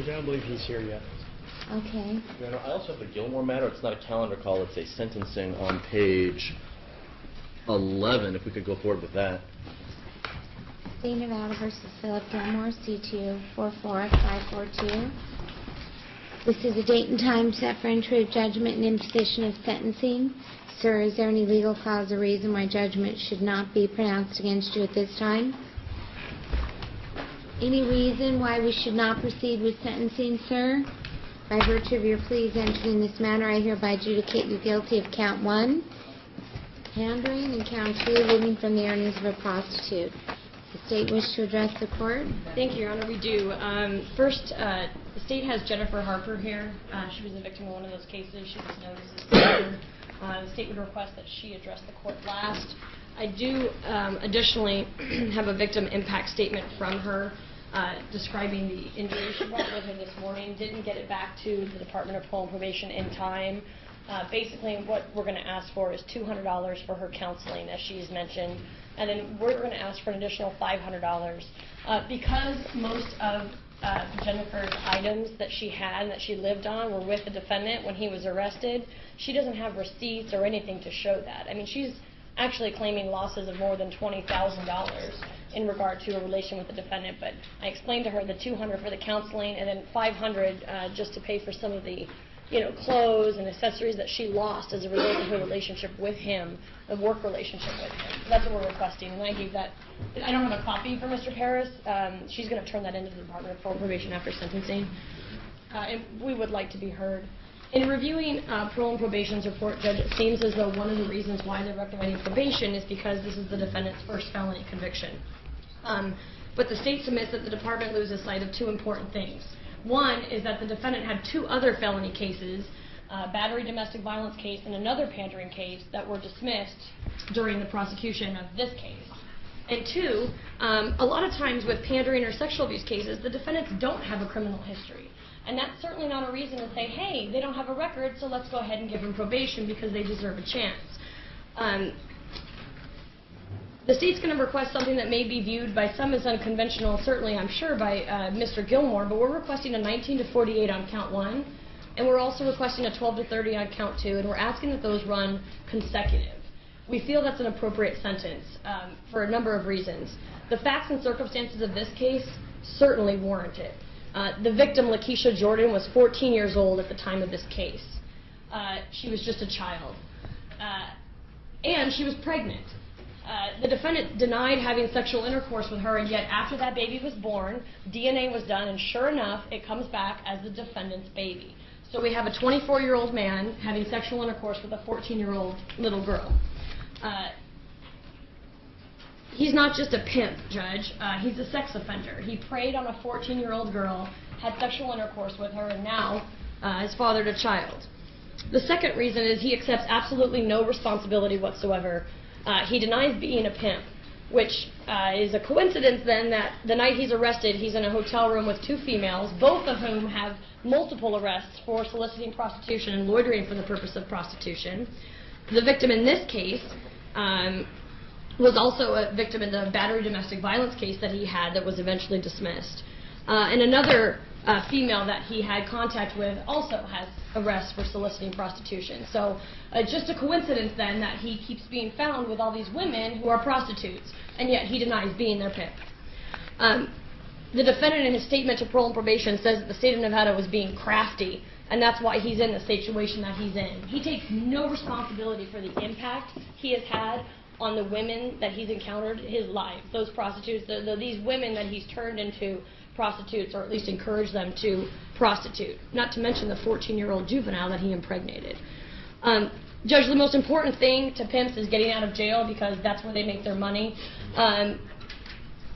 Judge, I don't believe he's here yet. Okay. Your Honor, I also have a Gilmore matter. It's not a calendar call. It's a sentencing on page 11, if we could go forward with that. State of Nevada versus Philip Gilmore, C2 44542. This is a date and time set for entry of judgment and imposition of sentencing. Sir, is there any legal cause or reason why judgment should not be pronounced against you at this time? Any reason why we should not proceed with sentencing, sir? By virtue of your pleas entered in this matter, I hereby adjudicate you guilty of count 1, pandering, and count 2, living from the earnings of a prostitute. Does the state wish to address the court? Thank you, Your Honor. We do. First, the state has Jennifer Harper here. She was a victim of one of those cases. She was known as a sister. The state would request that she address the court last. I do additionally have a victim impact statement from her describing the injury she brought with her this morning. Didn't get it back to the Department of Parole and Probation in time. Basically, what we're going to ask for is $200 for her counseling, as she's mentioned, and then we're going to ask for an additional $500. Because most of Jennifer's items that she had and that she lived on were with the defendant when he was arrested, she doesn't have receipts or anything to show that. I mean, she's actually claiming losses of more than $20,000 in regard to a relation with the defendant, but I explained to her the $200 for the counseling and then $500 just to pay for some of the clothes and accessories that she lost as a result of her relationship with him, a work relationship with him. So that's what we're requesting, and I gave that. I don't have a copy for Mr. Paris. She's going to turn that into the Department of Parole and Probation after sentencing, and we would like to be heard. In reviewing Parole and Probation's report, Judge, it seems as though one of the reasons why they're recommending probation is because this is the defendant's first felony conviction. But the state submits that the department loses sight of two important things. One is that the defendant had 2 other felony cases, battery domestic violence case and another pandering case, that were dismissed during the prosecution of this case. And 2, a lot of times with pandering or sexual abuse cases, the defendants don't have a criminal history. And that's certainly not a reason to say, hey, they don't have a record, so let's go ahead and give them probation because they deserve a chance. The state's going to request something that may be viewed by some as unconventional, certainly I'm sure by Mr. Gilmore, but we're requesting a 19 to 48 on count 1, and we're also requesting a 12 to 30 on count 2, and we're asking that those run consecutive. We feel that's an appropriate sentence for a number of reasons. The facts and circumstances of this case certainly warrant it. The victim, Lakeisha Jordan, was 14 years old at the time of this case. She was just a child. And she was pregnant. The defendant denied having sexual intercourse with her, and yet after that baby was born, DNA was done, and sure enough, it comes back as the defendant's baby. So we have a 24-year-old man having sexual intercourse with a 14-year-old little girl. He's not just a pimp, Judge. He's a sex offender. He preyed on a 14-year-old girl, had sexual intercourse with her, and now has fathered a child. The second reason is he accepts absolutely no responsibility whatsoever. He denies being a pimp, which is a coincidence then that the night he's arrested, he's in a hotel room with 2 females, both of whom have multiple arrests for soliciting prostitution and loitering for the purpose of prostitution. The victim in this case was also a victim in the battery domestic violence case that he had that was eventually dismissed. And another female that he had contact with also has arrests for soliciting prostitution. So just a coincidence then that he keeps being found with all these women who are prostitutes, and yet he denies being their pimp. The defendant in his statement to Parole and Probation says that the state of Nevada was being crafty, and that's why he's in the situation that he's in. He takes no responsibility for the impact he has had on the women that he's encountered in his life, those prostitutes, these women that he's turned into prostitutes, or at least encouraged them to prostitute, not to mention the 14-year-old juvenile that he impregnated. Judge, the most important thing to pimps is getting out of jail because that's where they make their money.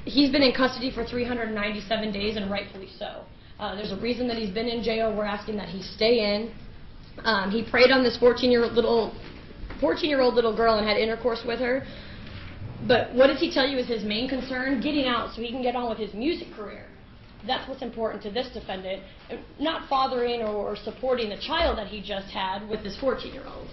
He's been in custody for 397 days, and rightfully so. There's a reason that he's been in jail. We're asking that he stay in. He preyed on this 14-year-old little girl and had intercourse with her. But what does he tell you is his main concern? Getting out so he can get on with his music career. That's what's important to this defendant, not fathering or supporting the child that he just had with this 14-year-old.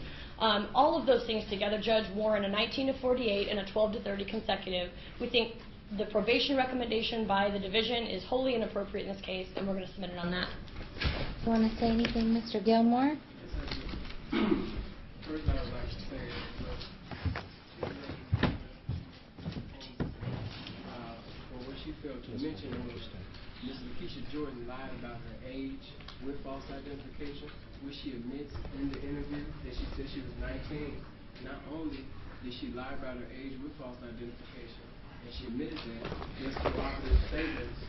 All of those things together, Judge, warrant a 19 to 48 and a 12 to 30 consecutive. We think The probation recommendation by the division is wholly inappropriate in this case, and we're going to submit it on that. You want to say anything, Mr. Gilmore? First, I would like to say for what she failed to mention was Ms. Lakeisha Jordan lied about her age with false identification, which she admits in the interview that she said she was 19. Not only did she lie about her age with false identification, and she admitted that, there's cooperative statements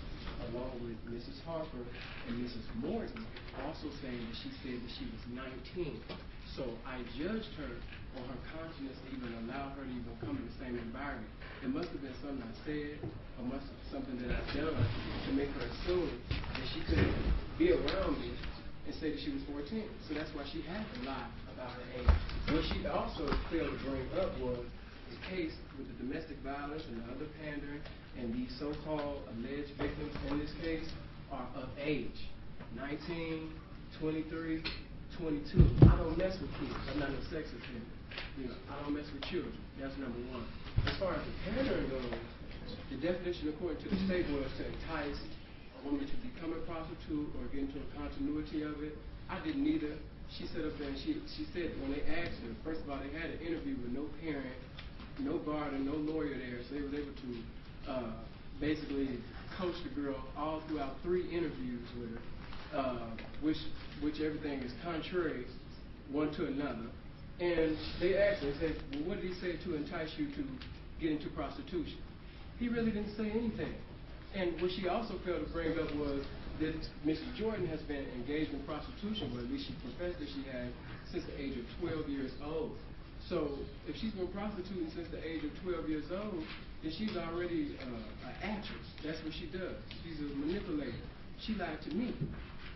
along with Mrs. Harper and Mrs. Morton also saying that she said that she was 19. So I judged her on her consciousness to even allow her to even come in the same environment. It must have been something I said or must have something that I've done to make her assume that she couldn't be around me and say that she was 14. So that's why she had to lie about her age. What she also failed to bring up was the case with the domestic violence and the other pandering, and these so-called alleged victims in this case are of age, 19, 23, 22. I don't mess with kids. I'm not a sex offender. I don't mess with children. That's number one. As far as the pandering goes, the definition according to the state was to entice a woman to become a prostitute or get into a continuity of it. I didn't either. She sat up there and she said when they asked her, first of all, they had an interview with no parent, no guardian, no lawyer there, so they were able to basically coach the girl all throughout 3 interviews with her, which everything is contrary one to another. And they asked her, they said, well, what did he say to entice you to get into prostitution? He really didn't say anything. And what she also failed to bring up was that Mrs. Jordan has been engaged in prostitution, or at least she professed that she had, since the age of 12 years old. So if she's been prostituting since the age of 12 years old, then she's already an actress. That's what she does. She's a manipulator. She lied to me.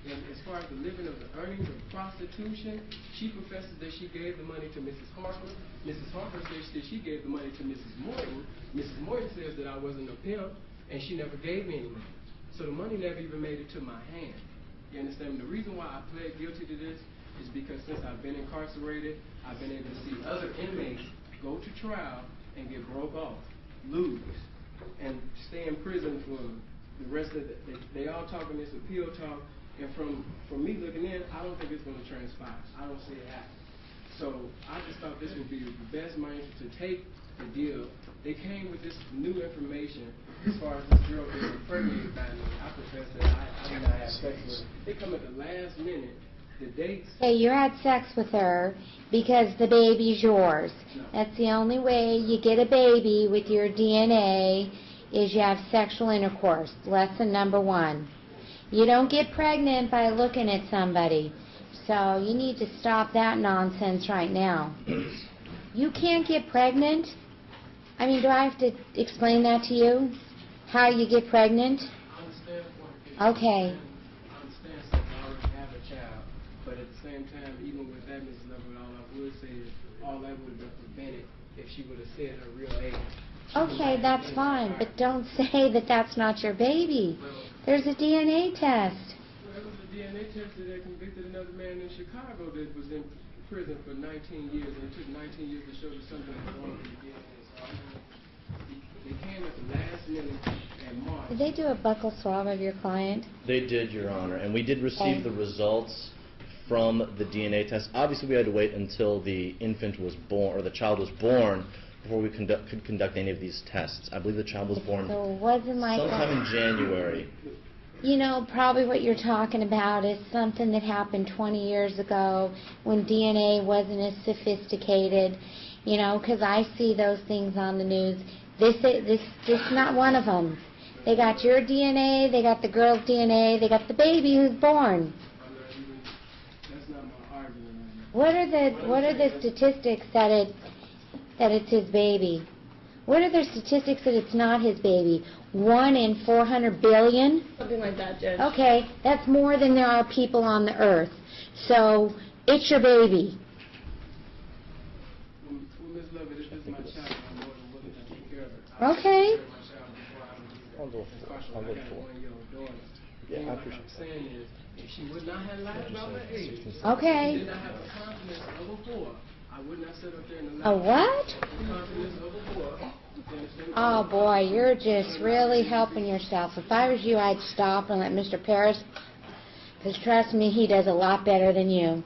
And as far as the living of the earnings of prostitution, she professes that she gave the money to Mrs. Harper. Mrs. Harper says that she gave the money to Mrs. Morton. Mrs. Morton says that I wasn't a pimp, and she never gave me any money. So the money never even made it to my hand. You understand? The reason why I pled guilty to this is because since I've been incarcerated, I've been able to see other inmates go to trial and get broke off, lose, and stay in prison for the rest of they all talking this appeal talk, and from me looking in, I don't think it's going to transpire. I don't see it happen. So I just thought this would be the best money to take the deal. They came with this new information as far as this girl being impregnated by me. I profess that I did not have sex with her. They come at the last minute. The dates. Hey, you had sex with her because the baby's yours. No. That's the only way you get a baby with your DNA is you have sexual intercourse. Lesson number 1. You don't get pregnant by looking at somebody. So you need to stop that nonsense right now. You can't get pregnant? I mean, do I have to explain that to you? How you get pregnant? I understand Okay. I understand since I already have a child, but at the same time, even with that, Mrs. Leverett, all I would say is all that would have been prevented if she would have said her real age. Okay, that's fine, but don't say that that's not your baby. There's a DNA test. Well, there was a DNA test that convicted another man in Chicago that was in prison for 19 years, and it took 19 years to show that something was wrong with the DNA. So they came at the last minute in March. Did they do a buccal swab of your client? They did, Your Honor, and we did receive Okay. the results from the DNA test. Obviously, we had to wait until the infant was born, or the child was born, before we could conduct any of these tests. I believe the child was born So it wasn't like sometime in that. January. You know, probably what you're talking about is something that happened 20 years ago when DNA wasn't as sophisticated, you know, because I see those things on the news. This is not one of them. They got your DNA, they got the girl's DNA, they got the baby who's born. That's not my argument right now. What are the statistics that it's his baby? What are the statistics that it's not his baby? 1 in 400 billion? Something like that, Judge. Okay, that's more than there are people on the earth. So, it's your baby. Well, Ms. Levitt, if this is my child, I'm more than willing to take care of it. I Okay. took care of my child before I was I'll go incarcerated. I'll I go got a for it. 1-year-old daughter. Yeah, And I what appreciate I'm saying is, if she would not have lied about her age, Okay. she did not have a confidence of a 4, I would not sit up there and A allow what? the confidence of a 4. Oh, boy, you're just really helping yourself. If I was you, I'd stop and let Mr. Paris, because trust me, he does a lot better than you.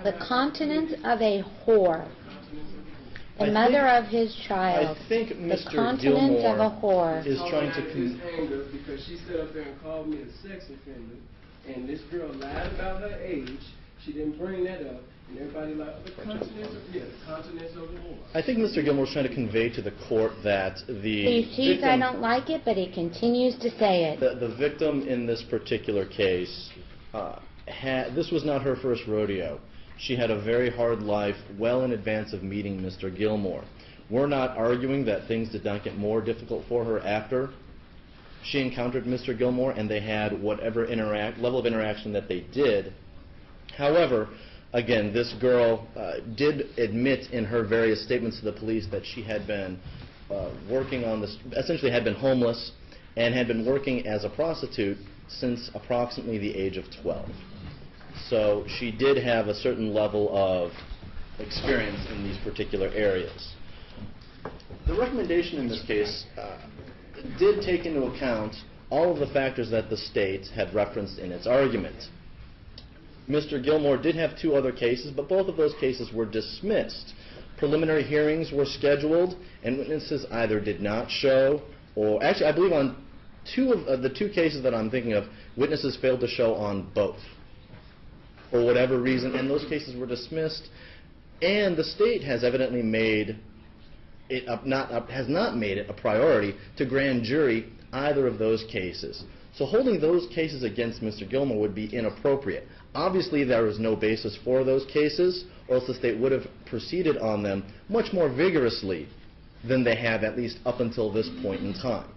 The continence of a whore. The mother of his child. I think The Mr. continence of a whore. Gilmore is trying to... anger because she stood up there and called me a sex offender, and this girl lied about her age. She didn't bring that up, and everybody like the continence of the whore. I think Mr. Gilmore is trying to convey to the court that the He sees victim, I don't like it, but he continues to say it. the victim in this particular case, this was not her first rodeo. She had a very hard life well in advance of meeting Mr. Gilmore. We're not arguing that things did not get more difficult for her after she encountered Mr. Gilmore and they had whatever level of interaction that they did. However, again, this girl did admit in her various statements to the police that she had been working on this, essentially had been homeless and had been working as a prostitute since approximately the age of 12. So she did have a certain level of experience in these particular areas. The recommendation in this case did take into account all of the factors that the state had referenced in its argument. Mr. Gilmore did have 2 other cases, but both of those cases were dismissed. Preliminary hearings were scheduled, and witnesses either did not show, or actually I believe on 2 of the 2 cases that I'm thinking of, witnesses failed to show on both, for whatever reason, and those cases were dismissed. And the state has evidently made it has not made it a priority to grand jury either of those cases. So holding those cases against Mr. Gilmore would be inappropriate. Obviously, there is no basis for those cases, or else the state would have proceeded on them much more vigorously than they have, at least up until this point in time.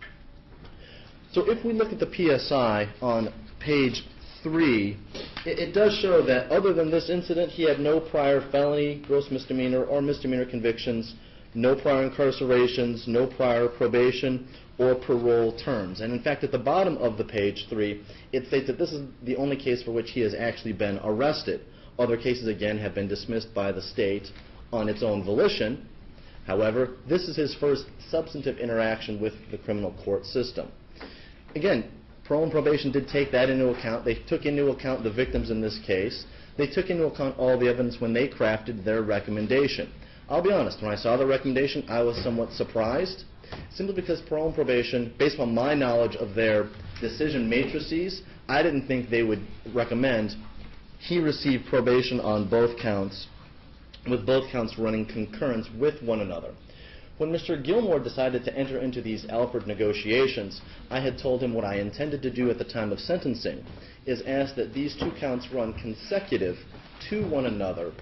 So if we look at the PSI on page 3, it does show that other than this incident, he had no prior felony, gross misdemeanor, or misdemeanor convictions, no prior incarcerations, no prior probation or parole terms. And in fact, at the bottom of the page 3, it states that this is the only case for which he has actually been arrested. Other cases, again, have been dismissed by the state on its own volition. However, this is his first substantive interaction with the criminal court system. Again, parole and probation did take that into account. They took into account the victims in this case. They took into account all the evidence when they crafted their recommendation. I'll be honest, when I saw the recommendation, I was somewhat surprised, simply because parole and probation, based on my knowledge of their decision matrices, I didn't think they would recommend he receive probation on both counts, with both counts running concurrent with one another. When Mr. Gilmore decided to enter into these Alford negotiations, I had told him what I intended to do at the time of sentencing, is ask that these 2 counts run consecutive to one another,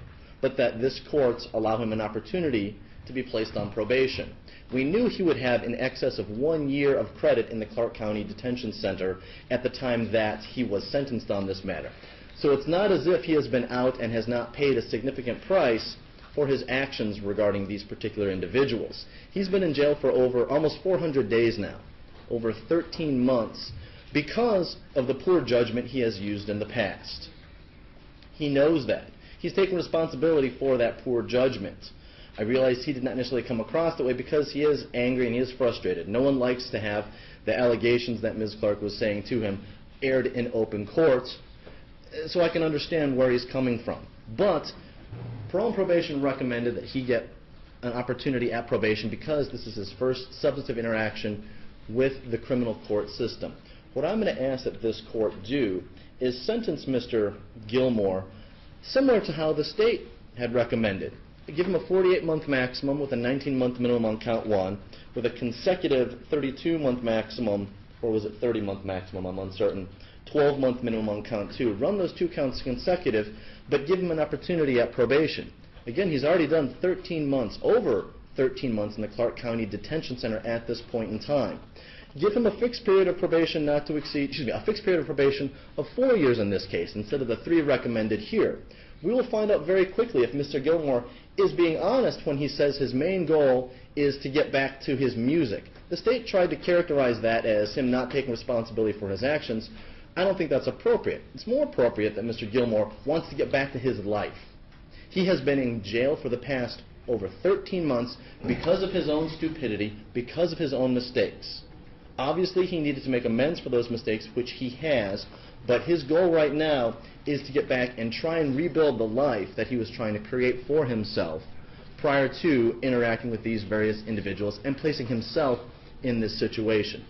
but that this court allow him an opportunity to be placed on probation. We knew he would have in excess of 1 year of credit in the Clark County Detention Center at the time that he was sentenced on this matter. So it's not as if he has been out and has not paid a significant price for his actions regarding these particular individuals. He's been in jail for over almost 400 days now, over 13 months, because of the poor judgment he has used in the past. He knows that. He's taken responsibility for that poor judgment. I realize he did not necessarily come across that way because he is angry and he is frustrated. No one likes to have the allegations that Ms. Clark was saying to him aired in open court, so I can understand where he's coming from. But parole and probation recommended that he get an opportunity at probation because this is his first substantive interaction with the criminal court system. What I'm going to ask that this court do is sentence Mr. Gilmore similar to how the state had recommended. Give him a 48-month maximum with a 19-month minimum on count 1, with a consecutive 32-month maximum, or was it 30-month maximum, I'm uncertain, 12-month minimum on count 2. Run those 2 counts consecutive, but give him an opportunity at probation. Again, he's already done 13 months, over 13 months in the Clark County Detention Center at this point in time. Give him a fixed period of probation not to exceed, a fixed period of probation of 4 years in this case, instead of the 3 recommended here. We will find out very quickly if Mr. Gilmore is being honest when he says his main goal is to get back to his music. The state tried to characterize that as him not taking responsibility for his actions. I don't think that's appropriate. It's more appropriate that Mr. Gilmore wants to get back to his life. He has been in jail for the past over 13 months because of his own stupidity, because of his own mistakes. Obviously, he needed to make amends for those mistakes, which he has, but his goal right now is to get back and try and rebuild the life that he was trying to create for himself prior to interacting with these various individuals and placing himself in this situation.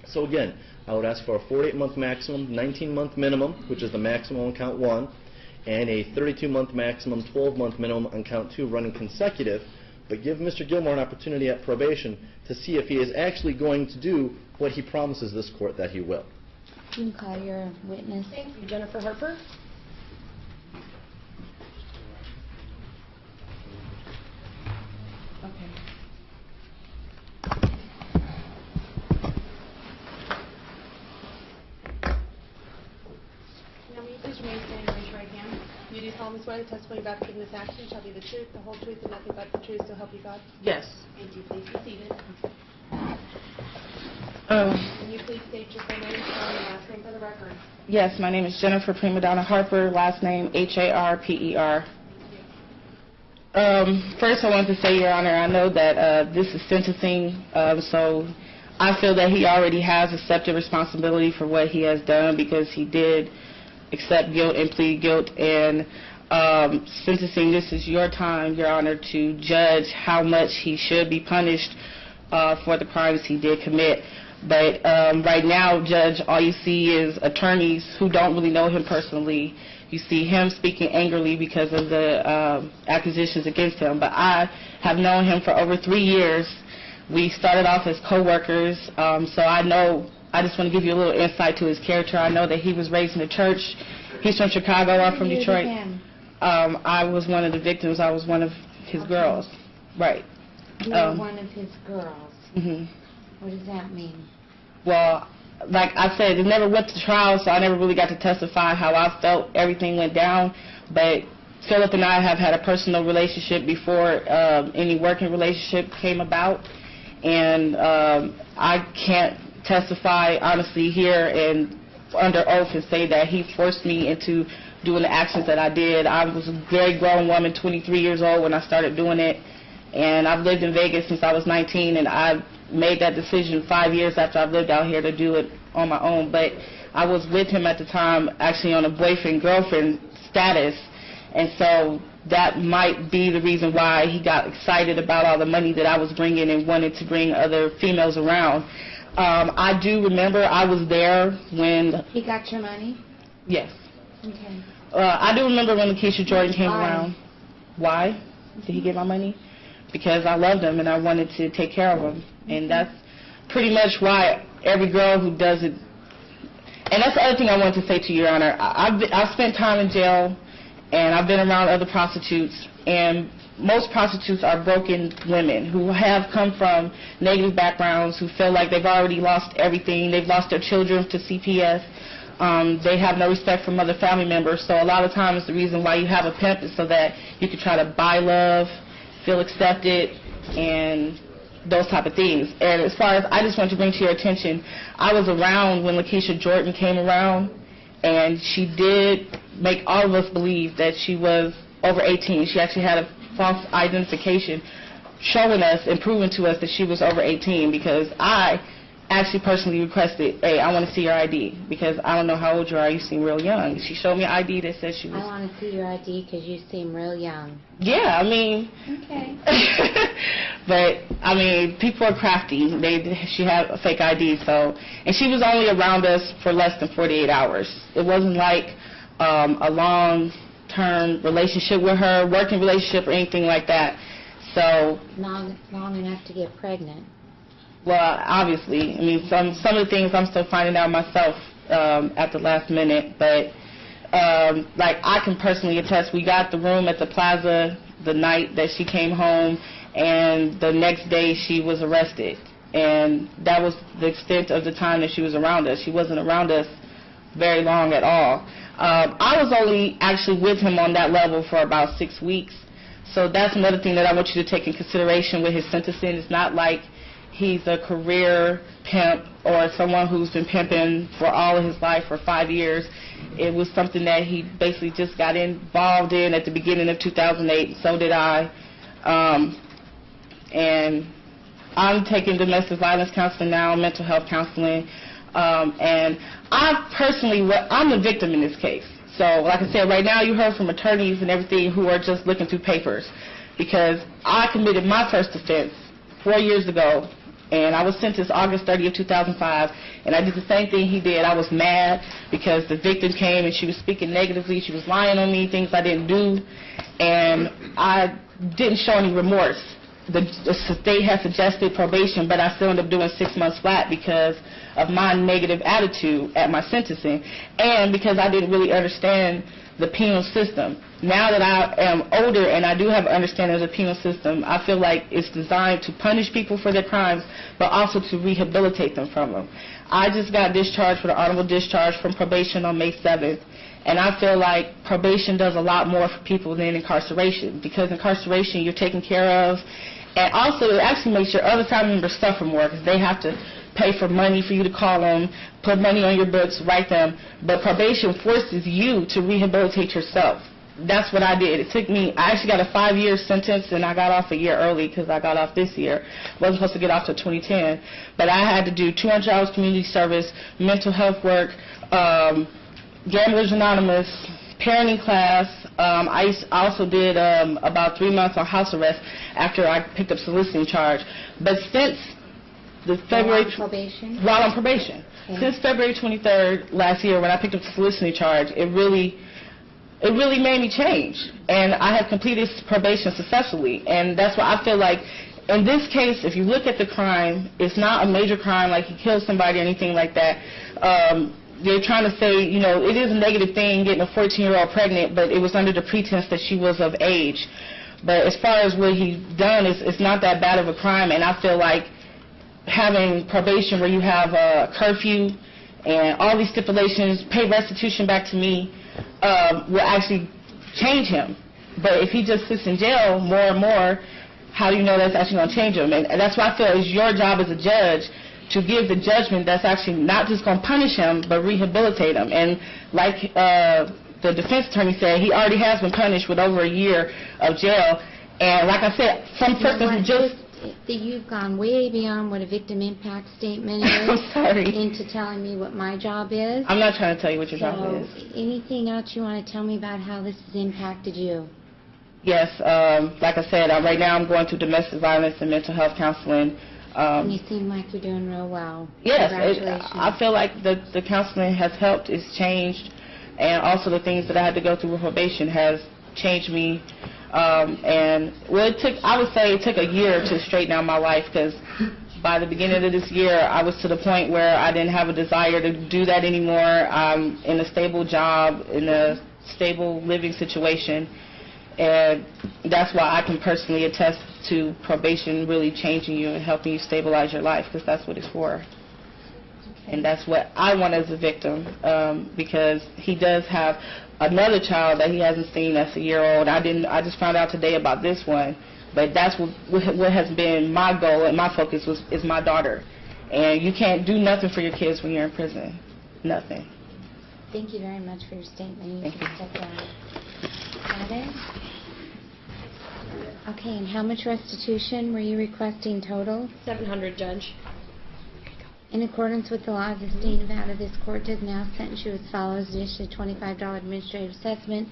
So again, I would ask for a 48-month maximum, 19-month minimum, which is the maximum on count 1, and a 32-month maximum, 12-month minimum on count 2 running consecutive, but give Mr. Gilmore an opportunity at probation to see if he is actually going to do what he promises this court that he will. You can call your witness. Thank you. Jennifer Harper? Okay. Now, will you please remain standing and raise your right hand? You do solemnly swear the testimony about to give in this action shall be the truth, the whole truth, and nothing but the truth, so help you God? Yes. Thank you. Please be seated. Can you please state your full name, spelling, and last name for the record? Yes, my name is Jennifer Prima Donna Harper, last name Harper. First, I want to say, Your Honor, I know that this is sentencing, so I feel that he already has accepted responsibility for what he has done because he did accept guilt and plead guilt. And sentencing, this is your time, Your Honor, to judge how much he should be punished for the crimes he did commit. But right now, Judge, all you see is attorneys who don't really know him personally. You see him speaking angrily because of the accusations against him. But I have known him for over 3 years. We started off as co-workers, so I know, I just want to give you a little insight to his character. I know that he was raised in the church. He's from Chicago, I'm from Detroit. I was one of the victims. I was one of his girls. Right. You were one of his girls. Mm-hmm. What does that mean? Well, like I said, it never went to trial, so I never really got to testify how I felt everything went down. But Philip and I have had a personal relationship before any working relationship came about. And I can't testify honestly here and under oath and say that he forced me into doing the actions that I did. I was a very grown woman, 23 years old when I started doing it. And I've lived in Vegas since I was 19, and I made that decision 5 years after I've lived out here to do it on my own. But I was with him at the time actually on a boyfriend-girlfriend status, and so that might be the reason why he got excited about all the money that I was bringing and wanted to bring other females around. I do remember I was there when... He got your money? Yes. Okay. I do remember when Lakeisha Jordan came Why? around. Why did he get my money? Because I loved him and I wanted to take care of him. And that's pretty much why every girl who does it... And that's the other thing I wanted to say to you, Your Honor. I've spent time in jail, and I've been around other prostitutes, and most prostitutes are broken women who have come from negative backgrounds, who feel like they've already lost everything. They've lost their children to CPS. They have no respect from other family members. So a lot of times the reason why you have a pimp is so that you can try to buy love, feel accepted, and those type of things. And as far as I just want to bring to your attention, I was around when Lakeisha Jordan came around, and she did make all of us believe that she was over 18. She actually had a false identification showing us and proving to us that she was over 18, because I actually personally requested, hey, I want to see your ID, because I don't know how old you are, you seem real young. She showed me an ID that says she was... I want to see your ID because you seem real young. Yeah, I mean... Okay. But, I mean, people are crafty. She had a fake ID, so... And she was only around us for less than 48 hours. It wasn't like a long-term relationship with her, working relationship or anything like that. So... Long enough to get pregnant. Well, obviously. I mean, some of the things I'm still finding out myself at the last minute. But, like, I can personally attest, we got the room at the plaza the night that she came home, and the next day she was arrested. And that was the extent of the time that she was around us. She wasn't around us very long at all. I was only actually with him on that level for about 6 weeks. So that's another thing that I want you to take in consideration with his sentencing. It's not like he's a career pimp or someone who's been pimping for all of his life for 5 years. It was something that he basically just got involved in at the beginning of 2008. So did I. And I'm taking domestic violence counseling now, mental health counseling, and I personally, I'm the victim in this case. So, like I said, right now you heard from attorneys and everything who are just looking through papers, because I committed my first offense 4 years ago, and I was sentenced August 30th, 2005, and I did the same thing he did. I was mad because the victim came and she was speaking negatively, she was lying on me, things I didn't do, and I didn't show any remorse. The state had suggested probation, but I still ended up doing 6 months flat because of my negative attitude at my sentencing, and because I didn't really understand the penal system. Now that I am older and I do have an understanding of the penal system, I feel like it's designed to punish people for their crimes, but also to rehabilitate them from them. I just got discharged with an honorable discharge from probation on May 7th, and I feel like probation does a lot more for people than incarceration, because incarceration you're taken care of, and also it actually makes your other family members suffer more, because they have to pay for money for you to call them, put money on your books, write them. But probation forces you to rehabilitate yourself. That's what I did. It took me, I actually got a 5-year sentence, and I got off a year early because I got off this year. Wasn't supposed to get off till 2010. But I had to do 200 hours community service, mental health work, Gamblers Anonymous, parenting class. I also did about 3 months on house arrest after I picked up soliciting charge. But since the February... While on probation. Okay. Since February 23rd last year, when I picked up the soliciting charge, it really made me change. And I have completed probation successfully. And that's why I feel like, in this case, if you look at the crime, it's not a major crime like he killed somebody or anything like that. They're trying to say, you know, it is a negative thing getting a 14-year-old pregnant, but it was under the pretense that she was of age. But as far as what he's done, it's not that bad of a crime. And I feel like having probation where you have a curfew and all these stipulations, pay restitution back to me, will actually change him. But if he just sits in jail more and more, how do you know that's actually going to change him? And that's why I feel it's your job as a judge to give the judgment that's actually not just going to punish him, but rehabilitate him. And like the defense attorney said, he already has been punished with over a year of jail. And like I said, some persons just... You've gone way beyond what a victim impact statement is. I'm sorry. Into telling me what my job is. I'm not trying to tell you what your job is. Anything else you want to tell me about how this has impacted you? Yes, like I said, right now I'm going through domestic violence and mental health counseling. And you seem like you're doing real well. Yes, Congratulations. I feel like the counseling has helped, it's changed, and also the things that I had to go through with probation has changed me. And well, I would say it took a year to straighten out my life, because by the beginning of this year, I was to the point where I didn't have a desire to do that anymore. I'm in a stable job, in a stable living situation, and that's why I can personally attest to probation really changing you and helping you stabilize your life, because that's what it's for. And that's what I want as a victim, because he does have another child that he hasn't seen that's a year old. I just found out today about this one, but that's what has been my goal and my focus is my daughter. And you can't do nothing for your kids when you're in prison. Nothing. Thank you very much for your statement. Thank you. Step down. Got it? Okay, and how much restitution were you requesting total? $700, Judge. In accordance with the law of the state of Nevada, this court does now sentence you as follows: initially $25 administrative assessment,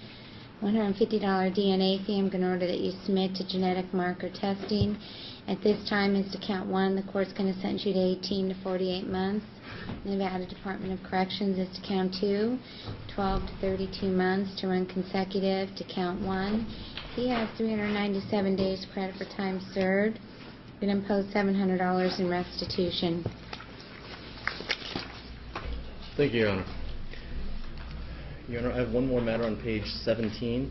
$150 DNA fee. I'm going to order that you submit to genetic marker testing. At this time, as to count 1, the court's going to sentence you to 18 to 48 months. Nevada Department of Corrections is to count 2, 12 to 32 months to run consecutive to count 1. He has 397 days credit for time served. We're going to impose $700 in restitution. Thank you, Your Honor. Your Honor, I have one more matter on page 17.